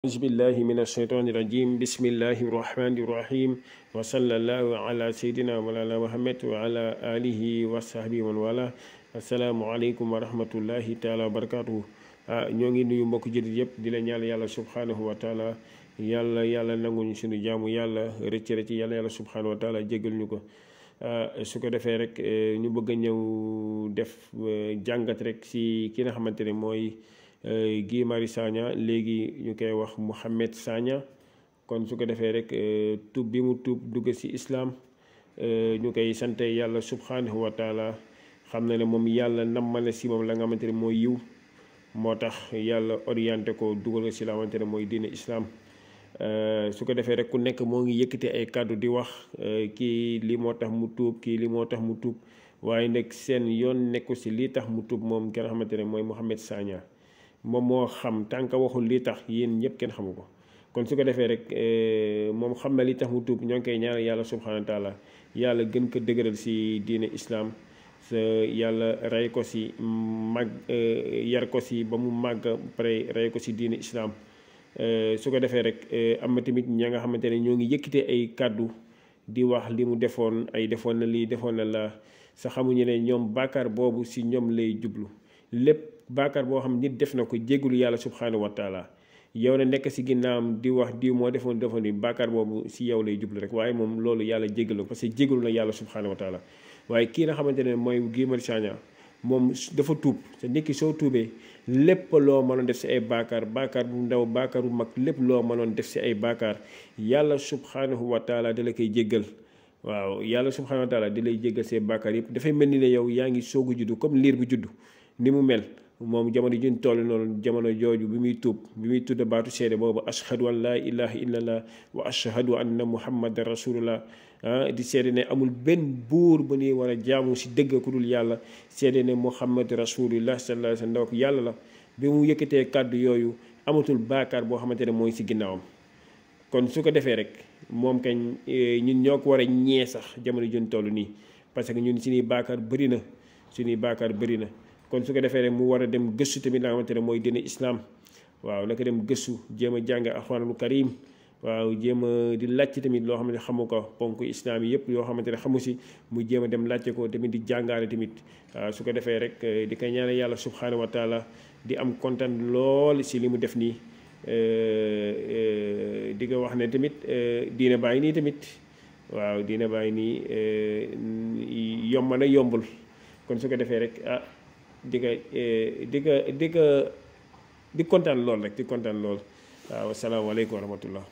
أعوذ بالله من الشيطان الرجيم بسم الله الرحمن الرحيم وصلى الله على سيدنا مولانا محمد وعلى آله وصحبه ومن والاه السلام عليكم ورحمة الله تعالى وبركاته ñoo ngi nuyu mbokk jërit yëpp di la ñaan yàlla subhanahu wa taala yàlla nanguñu suñu jaamu yàlla rëcc yàlla subhanahu wa taala jéggal ñu ko su ko defee rek ñu bëgg a ñëw def jàngat rek si ki nga xamante ne mooy Guy Marius Sagna léegi ñu koy wax Mohamed Sagna kon su ko defee rek tuub bi mu tuub dugg ci islaam ñu koy sante yàlla subhanahu wa taala xam na ne moom yàlla nammale ci moom la nga xamante ne mooy yiw moo tax yàlla orienté ko dugal ko ci la xamante ne mooy diine islaam su ko defee rek ku nekk moo ngi yëkkati ay kàddu di wax kii li moo tax mu tuub kii li moo tax mu tuub waaye nag seen yoon nekku ci lii tax mu tuub moom kenn xamante ne mooy Mohamed Sagna moom moo xam tànk waxul lii tax yéen ñëpp kenn xamu ko kon su ko defee rek moom xam na li tax mu tuub ñoo ngi koy ñaanal yàlla subhanahu wa taala yàlla gën ko dëgëral ci diine islaam sa yàlla rey ko ci mag yar ko ci ba mu màgg pare rey ko ci diine islaam su ko defee rek am na tamit ña nga xamante ne ñoo ngi yëkkite ay kàddu di wax li mu defoon ay defoon na lii defoon na la sa xamuñu ne ñoom bàkkaar boobu ci ñoom lay jublu lépp baakaar boo xam nit def na ko jégalu yàlla subhanahu wa taala yow na nekk si ginnaawam di wax diw moo defoon ni baakaar boobu si yow lay jublu rek waaye moom loolu yàlla jégalu parce que jégalu na yàlla subhanahu wa taala waaye kii nga xamante ne mooy Guy Marius Sagna moom dafa tuub te nit ki soo tuubee lépp loo mënoon def si ay baakaar bu ndaw baakaar bu mag lépp loo mënoon def si ay baakaar yàlla subhanahu wa taala da la koy jéggal waaw yàlla subhanahu wa taala di lay jéggal see baakaar yëpp dafay mel ni ne yow yaa ngi soog a juddu comme liir bu juddu ni mu mel moom jamono juñ toll noonu jamono jooju bi muy tudd baatu seede boobu ashhadu an laa ilaha illallah wa ashhadu anna muhammadan rasulullah di seede ne amul benn buur bu ñuy war a jaamu si dëgg ku dul yàlla seede ne muhammad rasulullah sallallahu alayhi wa sallam yàlla la bi mu yëkkatee kàddu yooyu amatul baakaar boo xamante ne mooy si ginnaawam kon su ko defee rek moom kañ ñun ñoo ko war a ñee sax jamono juñ toll nii parce que ñun suñuy baakaar bëri na kon su ko defee rek mu war a dem gëstu tamit la nga xamante ne mooy diine islaam waaw naka dem gëstu jéem a jàng alxuraanul karim waaw jéem a di laajte tamit loo xam ne xamu ko ponk islaam yi yëpp yoo xamante ne xamu si mu jéem a dem laajte ko tamit di jàngaale tamit waaw su ko defee rek di ko ñaanal yàlla subhanahu wa taala di am kontaan lool si li mu def nii di ko wax ne tamit diine bàyyi nii tamit waaw diine bàyyi nii yomb na yombul kon su ko defee rek di kontaan lool rek di kontaan lool waaw asalaamaaleykum wa rahmatullah